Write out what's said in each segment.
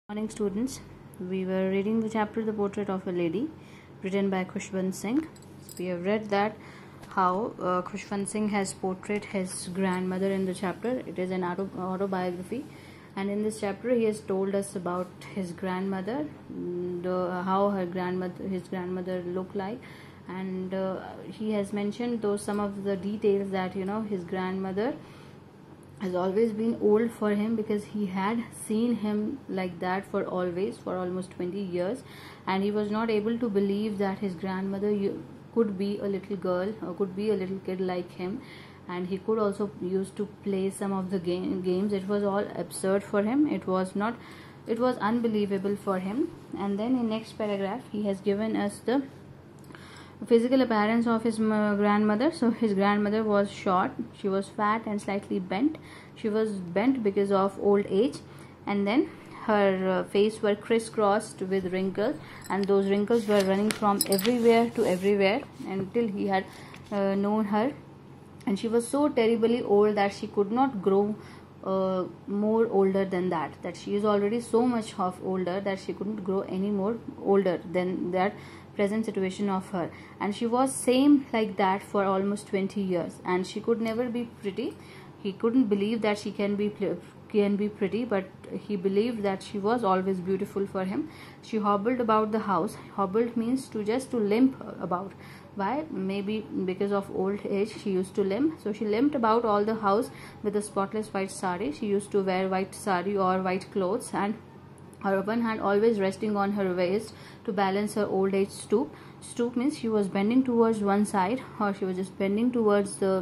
Morning, students. We were reading the chapter The Portrait of a Lady, written by Khushwant Singh. We have read that how Khushwant Singh has portrayed his grandmother in the chapter. It is an autobiography, and in this chapter he has told us about his grandmother, how his grandmother looked like, and he has mentioned some of the details that his grandmother has always been old for him, because he had seen him like that for almost 20 years, and he was not able to believe that his grandmother could be a little girl or could be a little kid like him, and he could also used to play some of the games. It was all absurd for him. It was unbelievable for him. And then in next paragraph he has given us the physical appearance of his grandmother. So his grandmother was short, she was fat and slightly bent. She was bent because of old age, and then her face were crisscrossed with wrinkles, and those wrinkles were running from everywhere to everywhere until he had known her. And she was so terribly old that she could not grow more older than that she is already so much of older that she couldn't grow any more older than that present situation of her. And she was same like that for almost 20 years, and she could never be pretty. He couldn't believe that she can be pretty, but he believed that she was always beautiful for him. She hobbled about the house. Hobbled means to limp about. Why? Maybe because of old age she used to limp. So she limped about all the house with a spotless white sari. She used to wear white sari or white clothes, and her one hand always resting on her waist to balance her old age stoop. Stoop means she was bending towards one side, or she was just bending towards the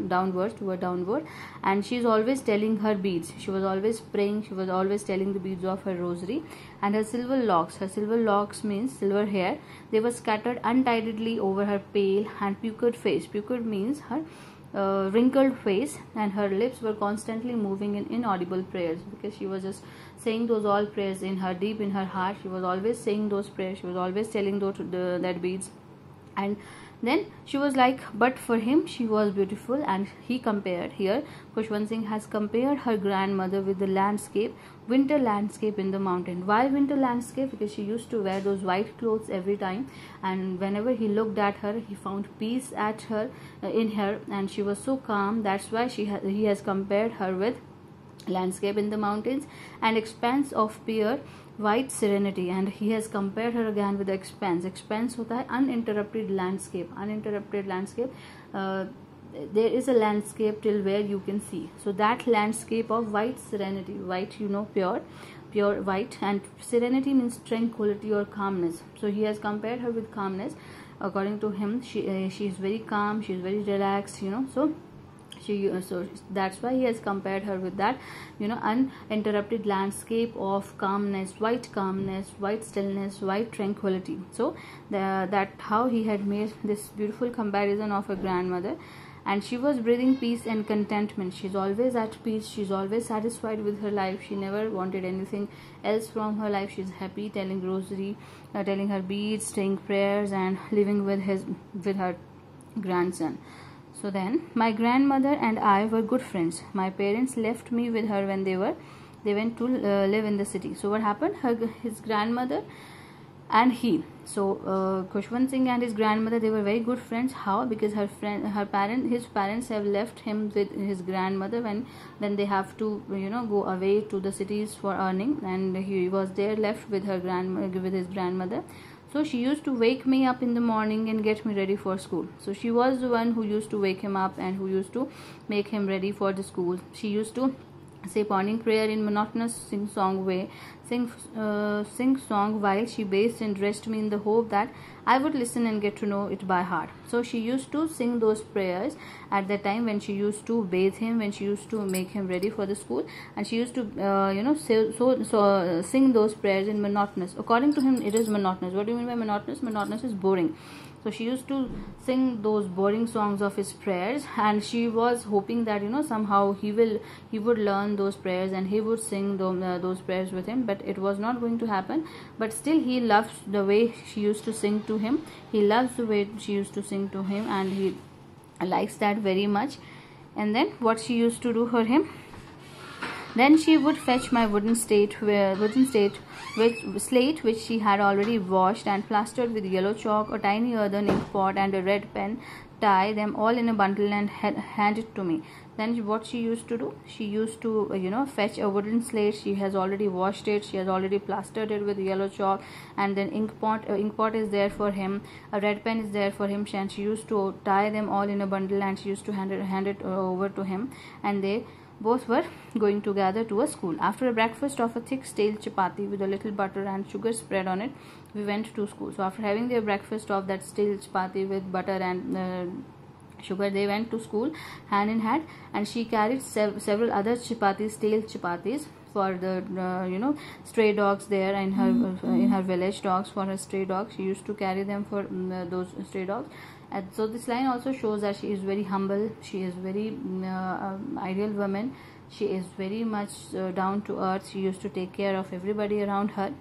downward, and she is always telling her beads. She was always praying. She was always telling the beads of her rosary. And her silver locks means silver hair. They were scattered untidily over her pale and puckered face. Puckered means her wrinkled face, and her lips were constantly moving in inaudible prayers, because she was just saying those all prayers deep in her heart. She was always saying those prayers. She was always telling that beads. And then she was like, but for him she was beautiful. And he compared, here Khushwant Singh has compared her grandmother with the winter landscape in the mountain. Why winter landscape? Because she used to wear those white clothes every time, and whenever he looked at her he found peace in her, and she was so calm. That's why he has compared her with landscape in the mountains and expanse of pure white serenity. And he has compared her again with the expanse hota hai uninterrupted landscape. There is a landscape till where you can see. So that landscape of white serenity, white, pure white, and serenity means tranquility or calmness. So he has compared her with calmness. According to him, she is very calm, she is very relaxed, so that's why he has compared her with that uninterrupted landscape of calmness, white stillness, white tranquility. So that how he had made this beautiful comparison of a grandmother. And she was breathing peace and contentment. She's always at peace. She's always satisfied with her life. She never wanted anything else from her life. She's happy, telling rosary, telling her beads, saying prayers, and living with her grandson. So then, my grandmother and I were good friends. My parents left me with her when they went to live in the city. So what happened? His grandmother and he. So Khushwant Singh and his grandmother, they were very good friends. How? Because his parents have left him with his grandmother when they have to go away to the cities for earning, and he was there left with his grandmother. So she used to wake me up in the morning and get me ready for school. So she was the one who used to wake him up and who used to make him ready for the school. She used to say morning prayer in monotonous sing-song while she bathed and dressed me, in the hope that I would listen and get to know it by heart. So she used to sing those prayers at the time when she used to bathe him, when she used to make him ready for the school, and she used to sing those prayers in monotonous. According to him, it is monotonous. What do you mean by monotonous? Monotonous is boring. So she used to sing those boring songs of his prayers, and she was hoping that somehow he would learn those prayers and he would sing those prayers with him. But it was not going to happen. But still he loves the way she used to sing to him. He loves the way she used to sing to him, and he likes that very much. And then what she used to do for him? Then she would fetch my wooden slate which she had already washed and plastered with yellow chalk, a tiny earthen ink pot, and a red pen, tie them all in a bundle and hand it to me. Then what she used to do, she used to fetch a wooden slate. She has already washed it, she has already plastered it with yellow chalk, and then ink pot is there for him, a red pen is there for him, and she used to tie them all in a bundle and she used to hand it over to him, and they both were going together to a school. After a breakfast of a thick stale chapati with a little butter and sugar spread on it, we went to school. So after having their breakfast of that stale chapati with butter and sugar, they went to school hand in hand, and she carried several other stale chapatis for the stray dogs there in her village, dogs for her stray dogs. She used to carry them for those stray dogs. And so this line also shows that she is very humble, she is very ideal woman, she is very much down to earth. She used to take care of everybody around her.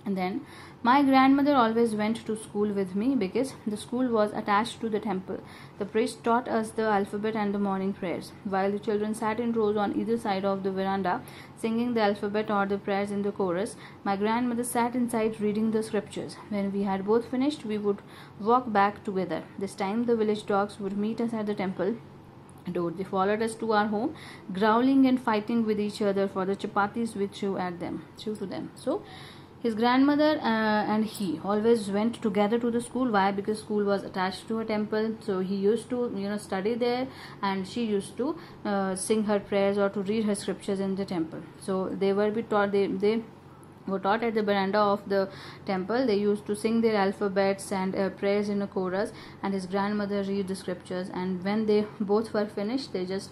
And then my grandmother always went to school with me because the school was attached to the temple. The priest taught us the alphabet and the morning prayers, while the children sat in rows on either side of the veranda singing the alphabet or the prayers in the chorus. My grandmother sat inside reading the scriptures. When we had both finished, we would walk back together. This time the village dogs would meet us at the temple door. They followed us to our home, growling and fighting with each other for the chapatis we threw to them. So his grandmother and he always went together to the school. Why? Because school was attached to a temple, so he used to study there, and she used to sing her prayers or to read her scriptures in the temple. So they were taught at the veranda of the temple. They used to sing their alphabets and prayers in a chorus, and his grandmother read the scriptures. And when they both were finished, they just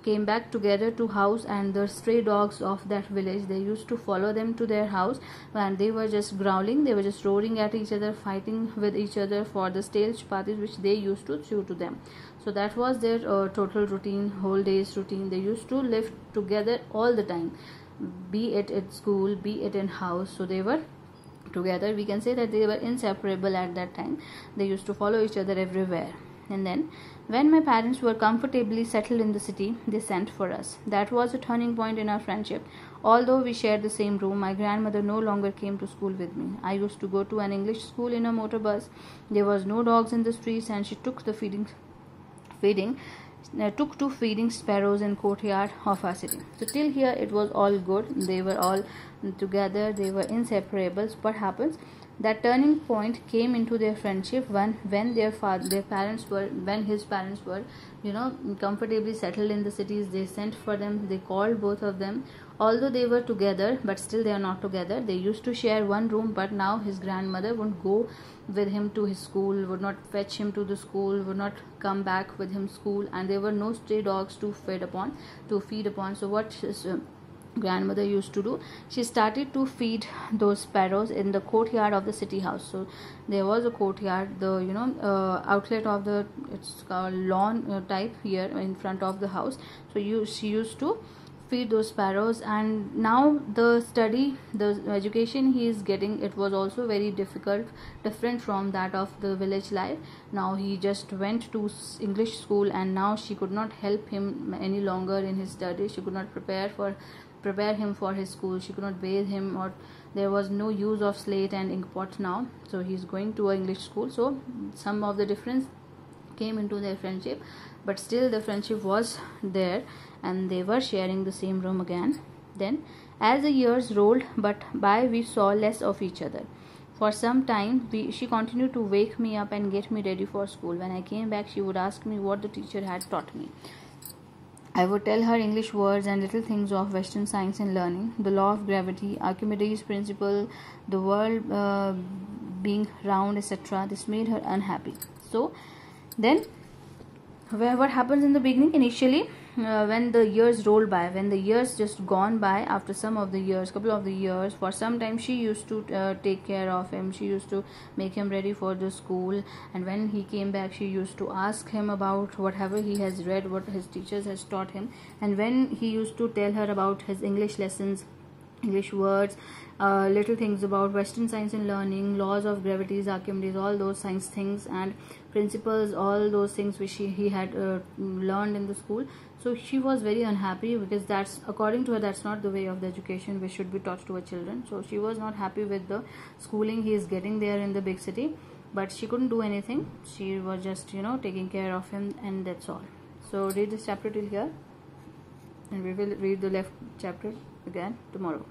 came back together to house, and the stray dogs of that village, they used to follow them to their house, and they were just growling, they were just roaring at each other, fighting with each other for the stale chapatis which they used to chew to them. So that was their total routine, whole day's routine. They used to live together all the time, be it at school, be it in house. So they were together. We can say that they were inseparable at that time. They used to follow each other everywhere. And then when my parents were comfortably settled in the city, they sent for us. That was a turning point in our friendship. Although we shared the same room, my grandmother no longer came to school with me. I used to go to an English school in a motor bus. There was no dogs in the streets, and she took to feeding sparrows in courtyard of our city. So till here it was all good. They were all together, they were inseparable. What happens? That turning point came into their friendship when his parents were comfortably settled in the cities. They sent for them, they called both of them. Although they were together, but still they are not together. They used to share one room, but now his grandmother wouldn't go with him to his school, would not fetch him to the school, would not come back with him school, and there were no stray dogs to feed upon. So what his grandmother used to do, she started to feed those sparrows in the courtyard of the city house. So there was a courtyard, the outlet of the, it's called lawn type here in front of the house. So she used to feed those sparrows. And now the education he is getting, it was also very different from that of the village life. Now he just went to English school, and now she could not help him any longer in his studies. She could not prepare him for his school. She could not bathe him, or there was no use of slate and ink pot now. So he's going to an English school. So some of the difference came into their friendship, but still the friendship was there, and they were sharing the same room again. Then as the years rolled by, we saw less of each other. For some time she continued to wake me up and get me ready for school. When I came back, she would ask me what the teacher had taught me. I would tell her English words and little things of Western science and learning, the law of gravity, Archimedes' principle, the world being round, etc. This made her unhappy. So then what happens in the beginning? Initially, when the years rolled by, when the years just gone by, after couple of the years, for some time she used to take care of him. She used to make him ready for the school, and when he came back, she used to ask him about whatever he has read, what his teachers has taught him. And when he used to tell her about his English lessons, English words, little things about Western science and learning, laws of gravity, Archimedes, all those science things and principles, all those things which he had learned in the school. So she was very unhappy, because that's, according to her, that's not the way of the education which should be taught to her children. So she was not happy with the schooling he is getting there in the big city, but she couldn't do anything. She was just, you know, taking care of him, and that's all. So read this chapter till here, and we will read the left chapter again tomorrow.